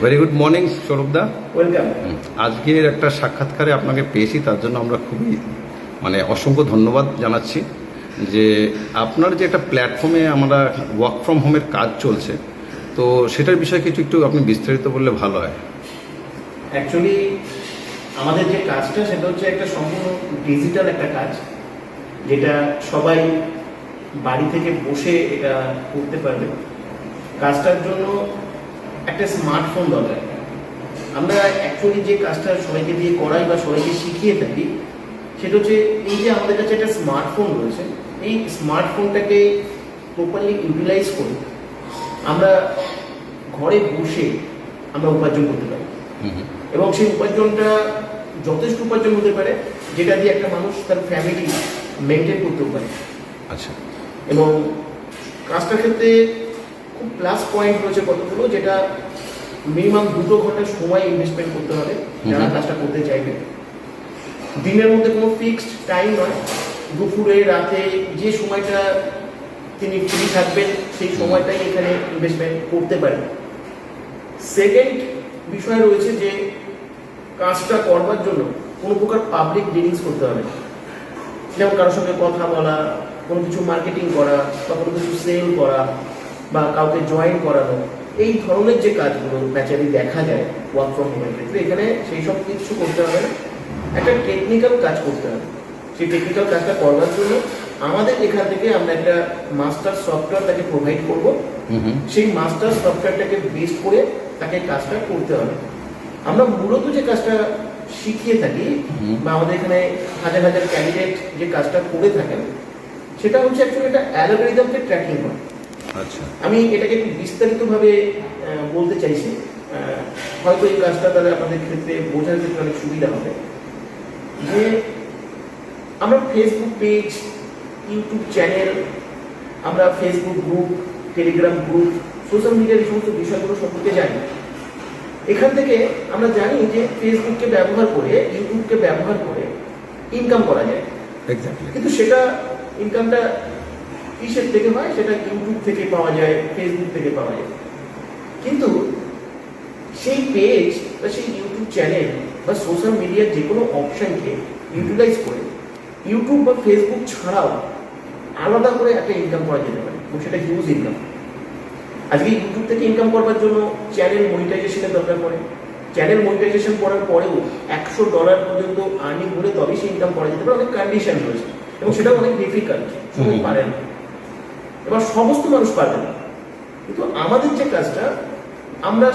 Very good morning সৌরভদা। Welcome. আজকের একটা সাক্ষাৎকারে আপনাকে পেয়েছি, তার জন্য আমরা খুবই অসংখ্য ধন্যবাদ জানাচ্ছি যে আপনার যে একটা প্ল্যাটফর্মে আমরা ওয়ার্ক ফ্রম হোমের কাজ চলছে, তো সেটার বিষয়ে কিছু একটু আপনি বিস্তারিত বললে ভালো হয়। অ্যাকচুয়ালি আমাদের যে কাজটা সেটা হচ্ছে একটা সম্পূর্ণ ডিজিটাল একটা কাজ, যেটা সবাই বাড়ি থেকে বসে এটা করতে পারবে। কাজটার জন্য একটা স্মার্টফোন দরকার। আমরা অ্যাকচুয়ালি যে কাজটা সবাইকে দিয়ে করাই বা সবাইকে শিখিয়ে থাকি সেটা হচ্ছে এই যে আমাদের কাছে একটা স্মার্টফোন রয়েছে, এই স্মার্টফোনটাকে প্রপারলি ইউটিলাইজ করে আমরা ঘরে বসে আমরা উপার্জন করতে পারি। এবং সেই উপার্জনটা যথেষ্ট উপার্জন হতে পারে, যেটা দিয়ে একটা মানুষ তার ফ্যামিলি মেনটেন করতেও পারে। আচ্ছা। এবং কাজটার ক্ষেত্রে খুব প্লাস পয়েন্ট রয়েছে কতগুলো, যেটা মিনিমাম 2 ঘন্টা সময় ইনভেস্টমেন্ট করতে হবে যারা কাজটা করতে চাইবে। দিনের মধ্যে কোনো ফিক্সড টাইম নয়, দুপুরে রাতে যে সময়টা তিনি ফ্রি থাকবেন সেই সময়টাই এখানে ইনভেস্টমেন্ট করতে পারেন। সেকেন্ড বিষয় রয়েছে যে কাজটা করবার জন্য কোনো প্রকার পাবলিক ডিলিংস করতে হবে, যেমন কারোর সঙ্গে কথা বলা, কোনো কিছু মার্কেটিং করা বা কোনো কিছু সেল করা বা কাউকে জয়েন করানো, এই ধরনের যে কাজগুলো ন্যাচারালি দেখা যায় ওয়ার্ক ফ্রম হোমের ক্ষেত্রে, এখানে সেই সব কিছু করতে হবে না, একটা টেকনিক্যাল কাজ করতে হবে। সেই টেকনিক্যাল কাজটা করবার জন্য আমাদের এখান থেকে আমরা একটা মাস্টার সফটওয়্যার তাকে প্রোভাইড করব। সেই মাস্টার সফটওয়্যারটাকে বেস করে তাকে কাজটা করতে হবে। আমরা মূলত যে কাজটা শিখিয়ে থাকি বা আমাদের এখানে হাজার হাজার ক্যান্ডিডেট যে কাজটা করে থাকেন, সেটা হচ্ছে অ্যাকচুয়ালি একটা অ্যালগরিদমকে ট্র্যাকিং করা। আচ্ছা, আমি এটাকে একটু বিস্তারিতভাবে বলতে চাইছি, হয়তো এই কাজটা তাহলে আপনাদের ক্ষেত্রে বোঝার ক্ষেত্রে অনেক সুবিধা হবে। যে আমরা ফেসবুক পেজ, ইউটিউব চ্যানেল, আমরা Facebook group, Telegram group, social মিডিয়ার এই সমস্ত বিষয়গুলো সম্পর্কে জানি। এখান থেকে আমরা জানি যে ফেসবুককে ব্যবহার করে, ইউটিউবকে ব্যবহার করে ইনকাম করা যায়। কিন্তু সেটা ইনকামটা কিসের থেকে হয়? সেটা ইউটিউব থেকে পাওয়া যায়, ফেসবুক থেকে পাওয়া যায়। কিন্তু সেই পেজ বা সেই ইউটিউব চ্যানেল বা সোশ্যাল মিডিয়ার যে কোনো অপশনকে ইউটিলাইজ করে ইউটিউব বা ফেসবুক ছাড়াও আলাদা করে একটা ইনকাম করা যেতে পারে, এবং সেটা হিউজ ইনকাম। আজকে ইউটিউব থেকে ইনকাম করবার জন্য চ্যানেল মনিটাইজেশনের দরকার পড়ে। চ্যানেল মনিটাইজেশন করার পরেও $100 পর্যন্ত আর্নিং করে তবেই সে ইনকাম করা যেতে পারে। অনেক কন্ডিশন রয়েছে এবং সেটা অনেক ডিফিকাল্ট, সবাই পারে না, এবার সমস্ত মানুষ পারবে না। কিন্তু আমাদের যে কাজটা, আমরা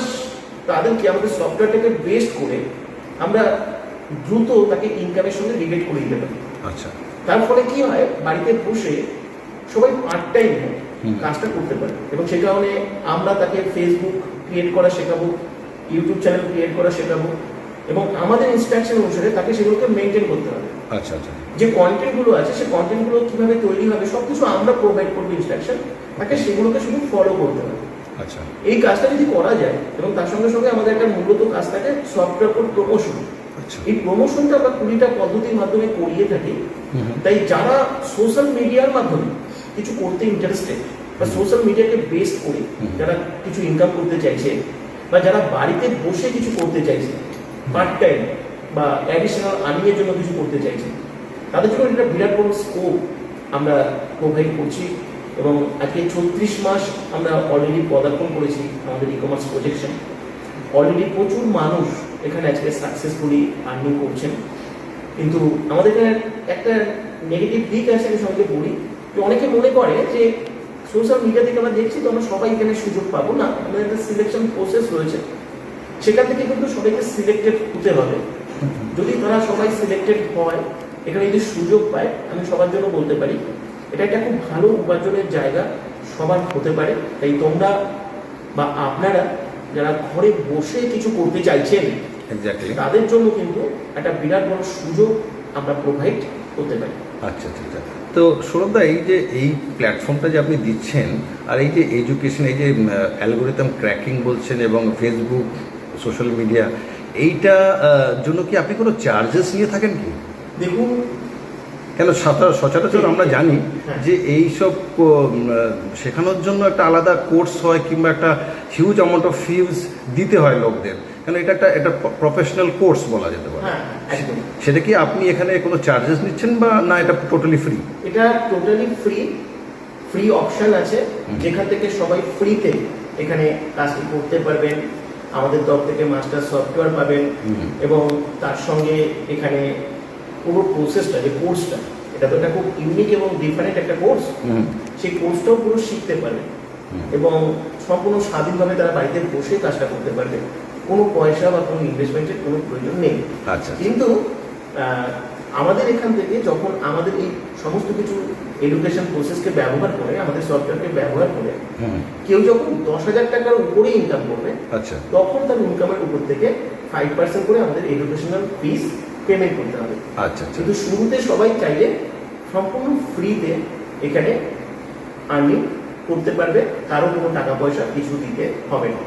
তাদেরকে আমাদের সফটওয়্যারটাকে বেস্ট করে আমরা দ্রুত তাকে ইনকামের সঙ্গে রিলেট করে দিতে পারি। আচ্ছা। তার ফলে কি হয়, বাড়িতে বসে সবাই পার্ট টাইম কাজটা করতে পারে। এবং সে কারণে আমরা তাকে ফেসবুক ক্রিয়েট করা শেখাবো, ইউটিউব চ্যানেল ক্রিয়েট করা শেখাবো, এবং আমাদের ইনস্ট্রাকশন অনুসারে তাকে সেগুলোকে মেনটেন করতে হবে। আচ্ছা আচ্ছা। যে কন্টেন্টগুলো আছে সেই কন্টেন্টগুলো কিভাবে তৈরি হবে সবকিছু আমরা প্রোভাইড করবো ইনস্ট্রাকশন, তাকে সেগুলোকে শুধু ফলো করতে হবে। আচ্ছা। এই কাজটা যদি করা যায়, এবং তার সঙ্গে সঙ্গে আমাদের একটা মূলত কাজ থাকে সফটওয়্যার প্রমোশন। এই প্রমোশনটা আমরা 20টা পদ্ধতির মাধ্যমে করিয়ে থাকি। তাই যারা সোশ্যাল মিডিয়ার মাধ্যমে কিছু করতে ইন্টারেস্টেড বা সোশ্যাল মিডিয়াকে বেস করে যারা কিছু ইনকাম করতে চাইছে, বা যারা বাড়িতে বসে কিছু করতে চাইছে পার্ট টাইম বা অ্যাডিশনাল আর্নিংয়ের জন্য কিছু করতে চাইছে, তাদের জন্য একটা বিরাট বড় স্কোপ আমরা প্রোভাইড করছি। এবং আজকে 36 মাস আমরা অলরেডি পদার্পণ করেছি আমাদের ই কমার্স প্রজেকশন। অলরেডি প্রচুর মানুষ এখানে আজকে সাকসেসফুলি আর্নিং করছেন। কিন্তু আমাদের এখানে একটা নেগেটিভ দিক আছে, আমি সবাইকে বলি যে অনেকে মনে করে যে সোশ্যাল মিডিয়া থেকে আমরা দেখছি তো আমরা সবাই এখানে সুযোগ পাবো না। আমাদের একটা সিলেকশন প্রসেস রয়েছে, সেখান থেকে কিন্তু সবাইকে সিলেক্টেড হতে হবে। যদি তারা সবাই সিলেক্টেড হয়, এখানে যদি সুযোগ পায়, আমি সবার জন্য বলতে পারি এটা একটা খুব ভালো উপার্জনের জায়গা সবার হতে পারে। তাই তোমরা বা আপনারা যারা ঘরে বসে কিছু করতে চাইছেন, তাদের জন্য কিন্তু একটা বিরাট বড় সুযোগ আমরা প্রোভাইড করতে পারি। আচ্ছা আচ্ছা। তো সৌরভদা, এই যে এই প্ল্যাটফর্মটা যে আপনি দিচ্ছেন, আর এই যে এডুকেশন, এই যে অ্যালগোরিদম ক্র্যাকিং বলছেন এবং ফেসবুক সোশ্যাল মিডিয়া, এইটা জন্য কি আপনি কোনো চার্জেস নিয়ে থাকেন কি? দেখুন, কেন সচরাচর আমরা জানি যে এই সব শেখানোর জন্য একটা আলাদা কোর্স হয়, কিংবা একটা হিউজ অ্যামাউন্ট অফ ফিজ দিতে হয় লোকদের, কারণ এটা প্রফেশনাল কোর্স বলা যেতে পারে। হ্যাঁ একদম। সেটা কি আপনি এখানে কোনো চার্জেস নিচ্ছেন বা না এটা টোটালি ফ্রি? এটা টোটালি ফ্রি অপশন আছে, যেখান থেকে সবাই ফ্রিতে এখানে কাজটি করতে পারবেন। আমাদের তরফ থেকে মাস্টার সফটওয়্যার পাবেন এবং তার সঙ্গে এখানে পুরো প্রসেসটা, যে কোর্সটা, এটা তো একটা খুব ইউনিক এবং ডিফারেন্ট একটা কোর্স, সেই কোর্সটাও পুরো শিখতে পারবেন এবং সম্পূর্ণ স্বাধীনভাবে তারা বাড়িতে বসে কাজটা করতে পারবে। কোনো পয়সা বা কোনো ইনভেস্টমেন্টের কোনো প্রয়োজন নেই। আচ্ছা। কিন্তু আমাদের এখান থেকে যখন আমাদের এই সমস্ত কিছু এডুকেশন প্রসেসকে ব্যবহার করে, আমাদের সফটওয়্যারকে ব্যবহার করে কেউ যখন 10,000 টাকার উপরে ইনকাম করবে, আচ্ছা, তখন তার ইনকামের উপর থেকে 5% করে আমাদের এডুকেশনাল ফিস পেমেন্ট করতে হবে। আচ্ছা। কিন্তু শুরুতে সবাই চাইলে সম্পূর্ণ ফ্রিতে এখানে আর্নিং করতে পারবে, কারো কোনো টাকা পয়সা কিছু দিতে হবে না।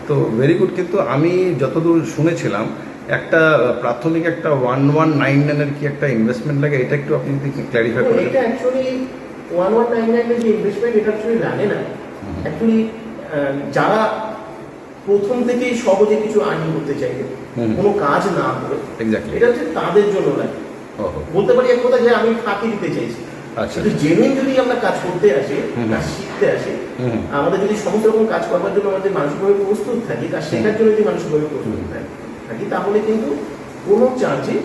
তো ভেরি গুড। কিন্তু আমি যতদূর শুনেছিলাম একটা প্রাথমিক একটা 1199 এর কি একটা ইনভেস্টমেন্ট লাগে, এটা একটু আপনি যদি ক্ল্যারিফাই করেন। এটা অ্যাকচুয়ালি 1199 এর যে ইনভেস্টমেন্ট, এটা অ্যাকচুয়ালি লাগে না। অ্যাকচুয়ালি যারা প্রথম থেকেই সহজে কিছু আর্নিং করতে চাইবে, কোনো কাজ না করে, এক্স্যাক্টলি, এটা হচ্ছে তাদের জন্য লাগে। বলতে পারি এক কথা যে আমি ফাঁকি দিতে চাইছি। আচ্ছা। কিন্তু জেনুইন যদি আমরা কাজ করতে আসি, কাজ শিখতে আসি, আমাদের যদি সমস্ত রকম কাজ করবার জন্য আমাদের মানসিকভাবে প্রস্তুত থাকি, কাজ শেখার জন্য যদি মানসিকভাবে প্রস্তুত থাকি, তাহলে কিন্তু কোনো চার্জই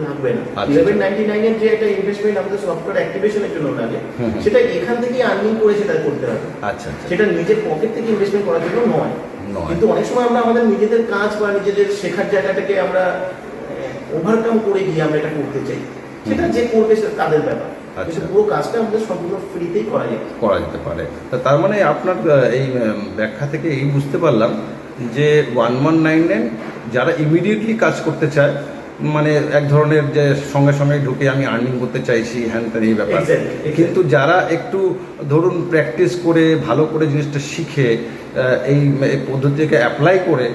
লাগবে না। 1199 এর যে একটা ইনভেস্টমেন্ট আমাদের সফটওয়্যার অ্যাক্টিভেশনের জন্য লাগে, সেটা এখান থেকে আর্নিং করে সেটা করতে হবে। আচ্ছা। সেটা নিজের পকেট থেকে ইনভেস্টমেন্ট করার জন্য নয়। কিন্তু অনেক সময় আমরা আমাদের নিজেদের কাজ বা নিজেদের শেখার জায়গাটাকে আমরা ওভারকাম করে গিয়ে আমরা এটা করতে চাই, সেটা যে করবে সেটা তাদের ব্যাপার। আচ্ছা। পুরো কাজটা আমাদের সম্পূর্ণ ফ্রিতেই করা যেতে পারে। তার মানে আপনার এই ব্যাখ্যা থেকে এই বুঝতে পারলাম যে 1199 যারা ইমিডিয়েটলি কাজ করতে চায়, মানে এক ধরনের যে সঙ্গে সঙ্গে ঢুকে আমি আর্নিং করতে চাইছি, হ্যান ত্যান এই ব্যাপার। কিন্তু যারা একটু ধরুন প্র্যাকটিস করে ভালো করে জিনিসটা শিখে এই পদ্ধতিকে অ্যাপ্লাই করে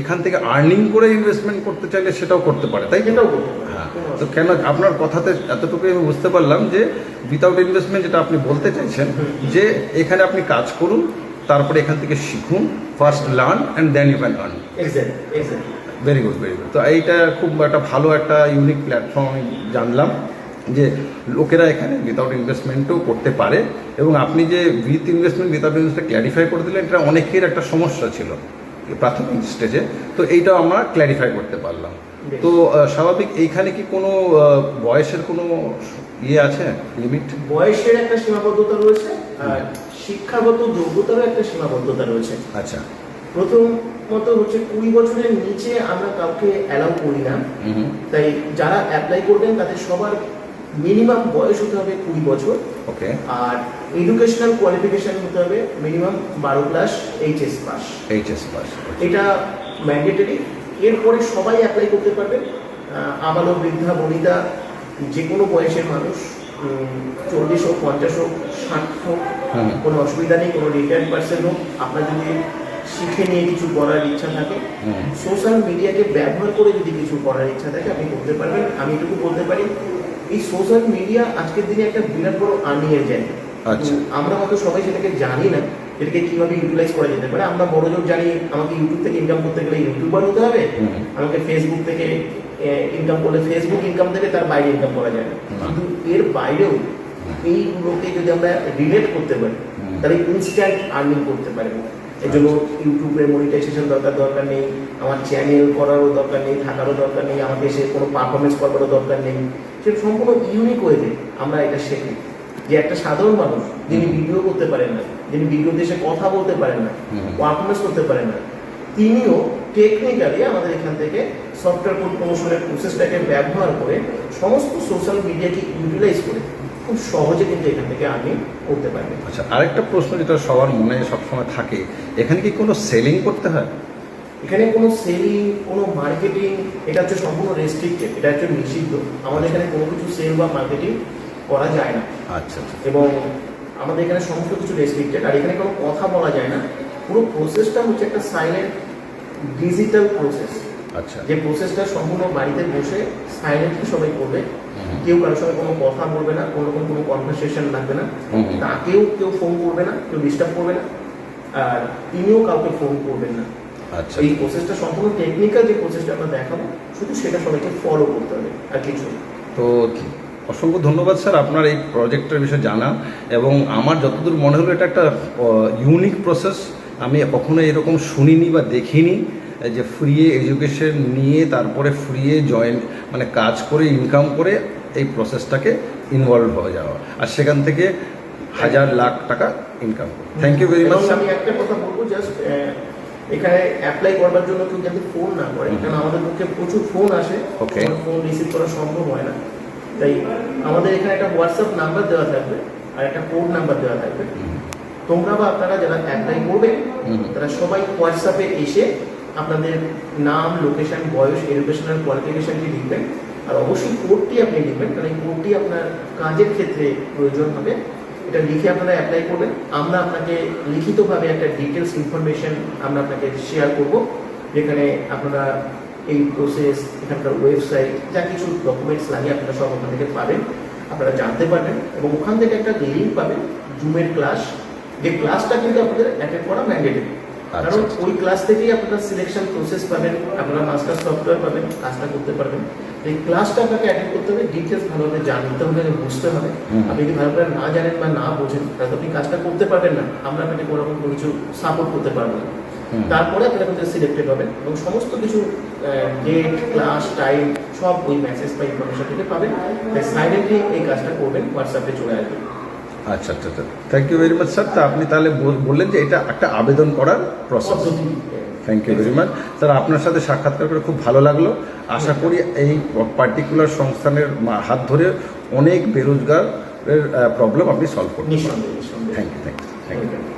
এখান থেকে আর্নিং করে ইনভেস্টমেন্ট করতে চাইলে সেটাও করতে পারে, তাই? হ্যাঁ। তো কেন আপনার কথাতে এতটুকুই আমি বুঝতে পারলাম যে উইথাউট ইনভেস্টমেন্ট, যেটা আপনি বলতে চাইছেন যে এখানে আপনি কাজ করুন, তারপরে এখান থেকে শিখুন, first learn and then you can earn. Very good. তো এইটা খুব একটা ভালো একটা ইউনিক প্ল্যাটফর্ম আমি জানলাম যে লোকেরা এখানে উইথাউট ইনভেস্টমেন্টও করতে পারে, এবং আপনি যে with investment without investment clarify করে দিলেন, এটা অনেকের একটা সমস্যা ছিল প্রাথমিক স্টেজে, তো এইটাও আমরা ক্ল্যারিফাই করতে পারলাম। তো স্বাভাবিক এইখানে কি কোনো বয়সের কোনো ইয়ে আছে, লিমিট? বয়সের একটা সীমাবদ্ধতা রয়েছে, আর শিক্ষাগত যোগ্যতারও একটা সীমাবদ্ধতা রয়েছে। আচ্ছা। প্রথমত হচ্ছে 20 বছরের নিচে আমরা কাউকে অ্যালাউ করি না। তাই যারা অ্যাপ্লাই করবেন তাদের সবার মিনিমাম বয়স হতে হবে 20 বছর। ওকে। আর এডুকেশনাল কোয়ালিফিকেশন হতে হবে মিনিমাম 12 ক্লাস এইচএস পাস। এটা ম্যান্ডেটরি। এরপরে সবাই অ্যাপ্লাই করতে পারবেন। আবালক, বৃদ্ধা, বনিতা, যে কোনো বয়সের মানুষ, 40 হোক, 50 হোক, 60 হোক, কোনো অসুবিধা নেই। কোনো রিটায়ার্ড পার্সন হোক, আপনার যদি শিখে নিয়ে কিছু করার ইচ্ছা থাকে, সোশ্যাল মিডিয়াকে ব্যবহার করে যদি কিছু করার ইচ্ছা থাকে, আপনি করতে পারবেন। আমি এটুকু বলতে পারি, এই সোশ্যাল মিডিয়া আজকের দিনে একটা বিরাট বড় আর্নিং এর জায়গা। আমরা হয়তো সবাই সেটাকে জানি না, এটাকে কিভাবে ইউটিলাইজ করা যেতে পারে। আমরা বড় জোর জানি আমাকে ইউটিউব থেকে ইনকাম করতে গেলে ইউটিউবার হতে হবে, আমাকে ফেসবুক থেকে ইনকাম করলে ফেসবুক ইনকাম থেকে তার বাইরে ইনকাম করা যায় না। কিন্তু এর বাইরেও এইগুলোকে যদি আমরা রিলেট করতে পারি, তাহলে ইনস্ট্যান্ট আর্নিং করতে পারবো। এর জন্য ইউটিউবে মনিটাইজেশন দরকার নেই, আমার চ্যানেল করারও দরকার নেই, থাকারও দরকার নেই, আমাকে সে কোনো পারফরমেন্স করবারও দরকার নেই। সেটা সম্পূর্ণ ইউনিক ওয়েতে আমরা এটা শিখি যে একটা সাধারণ মানুষ যিনি ভিডিও করতে পারেন না, যিনি ভিডিওতে এসে কথা বলতে পারেন না, পারফরমেন্স করতে পারেন না, তিনিও টেকনিক্যালি আমাদের এখান থেকে সফটওয়্যার প্রমোশনের প্রসেসটাকে ব্যবহার করে সমস্ত সোশ্যাল মিডিয়াকে ইউটিলাইজ করে খুব সহজে কিন্তু এখান থেকে আর্নিং করতে পারবে। আচ্ছা, আরেকটা প্রশ্ন যেটা সবার মনে সবসময় থাকে, এখানে কি কোনো সেলিং করতে হয়? এখানে কোনো সেলিং, কোনো মার্কেটিং, এটা হচ্ছে সম্পূর্ণ রেস্ট্রিক্টেড, এটা হচ্ছে নিষিদ্ধ। আমাদের এখানে কোনো কিছু সেল বা মার্কেটিং করা যায় না। আচ্ছা। এবং আমাদের এখানে সমস্ত কিছু রেস্ট্রিক্টেড, আর এখানে কোনো কথা বলা যায় না। পুরো প্রসেসটা হচ্ছে একটা সাইলেন্ট ডিজিটাল প্রসেস। আচ্ছা। যে প্রসেসটা সম্পূর্ণ বাড়িতে বসে সাইলেন্টলি সবাই করবে, কেউ কারোর সঙ্গে কোনো কথা বলবে না, কোনো রকম কোনো কনভারসেশন লাগবে না, তাকেও কেউ ফোন করবে না, কেউ ডিস্টার্ব করবে না। আর তিনিও কাউকে ফোন করবেন না। আচ্ছা, এই প্রসেসটা সম্পূর্ণ টেকনিক্যাল, যে প্রসেসটা আমরা দেখাবো শুধু সেটা সবাইকে ফলো করতে হবে আর কিছু না। তো অসংখ্য ধন্যবাদ স্যার আপনার এই প্রজেক্টের বিষয়ে জানা, এবং আমার যতদূর মনে হলো এটা একটা ইউনিক প্রসেস। আমি কখনো এরকম শুনিনি বা দেখিনি যে ফ্রি এডুকেশন নিয়ে তারপরে ফ্রি মানে কাজ করে ইনকাম করে এই প্রসেসটাকে ইনভলভ হয়ে যাওয়া, আর সেখান থেকে হাজার লাখ টাকা income. Thank you very much এবং স্যার। আমি একটা কথা বলবো, জাস্ট এখানে অ্যাপ্লাই করবার জন্য কেউ যাতে ফোন না করে, কারণ আমাদের পক্ষে প্রচুর ফোন আসে, Okay. ফোন রিসিভ করা সম্ভব হয় না। তাই আমাদের এখানে একটা হোয়াটসঅ্যাপ নাম্বার দেওয়া থাকবে আর একটা কোড নাম্বার দেওয়া থাকবে। তোমরা বা আপনারা যারা অ্যাপ্লাই করবেন তারা সবাই হোয়াটসঅ্যাপে এসে আপনাদের নাম, লোকেশন, বয়স, এডুকেশনাল কোয়ালিফিকেশনটি লিখবেন, আর অবশ্যই কোডটি আপনি লিখবেন, কারণ এই কোডটি আপনার কাজের ক্ষেত্রে প্রয়োজন হবে। এটা লিখে আপনারা অ্যাপ্লাই করবেন। আমরা আপনাকে লিখিতভাবে একটা ডিটেলস ইনফরমেশন আমরা আপনাকে শেয়ার করব, যেখানে আপনারা এই প্রসেস, এখানকার ওয়েবসাইট, যা কিছু ডকুমেন্টস লাগে আপনারা সব ওখান থেকে পাবেন, আপনারা জানতে পারবেন। এবং ওখান থেকে একটা লিঙ্ক পাবেন জুমের ক্লাস, যে ক্লাসটা কিন্তু আপনাদের অ্যাটেন্ড করা ম্যান্ডেটরি। কারণ ওই ক্লাস থেকেই আপনারা সিলেকশন প্রসেস পাবেন, আপনারা মাস্টার সফটওয়্যার পাবেন, কাজটা করতে পারবেন। এই ক্লাসটা আপনাকে অ্যাটেন্ড করতে হবে, ডিটেলস ভালোভাবে জানতে হবে, বুঝতে হবে। আপনি যদি ভালো করে না জানেন বা না বোঝেন তাহলে আপনি কাজটা করতে পারবেন না, আমরা আপনাকে কোনো রকম কিছু সাপোর্ট করতে পারবো না। তারপরে আপনারা কিন্তু সিলেক্টেড হবেন এবং সমস্ত কিছু ডেট, ক্লাস, টাইম সব ওই মেসেজ বা ইনফরমেশন থেকে পাবেন। তাই সাইলেন্টলি এই কাজটা করবেন, হোয়াটসঅ্যাপে চলে আসবেন। আচ্ছা আচ্ছা আচ্ছা, thank you very much sir. তা আপনি তাহলে বললেন যে এটা একটা আবেদন করার প্রসেস। পদ্ধতি। Thank you very much sir, আপনার সাথে সাক্ষাৎকার করে খুব ভালো লাগলো। আশা করি এই পার্টিকুলার সংস্থানের হাত ধরে অনেক বেরোজগারের প্রবলেম আপনি সলভ করবেন। নিঃসন্দেহে, নিঃসন্দেহে। Thank you, thank you, thank you.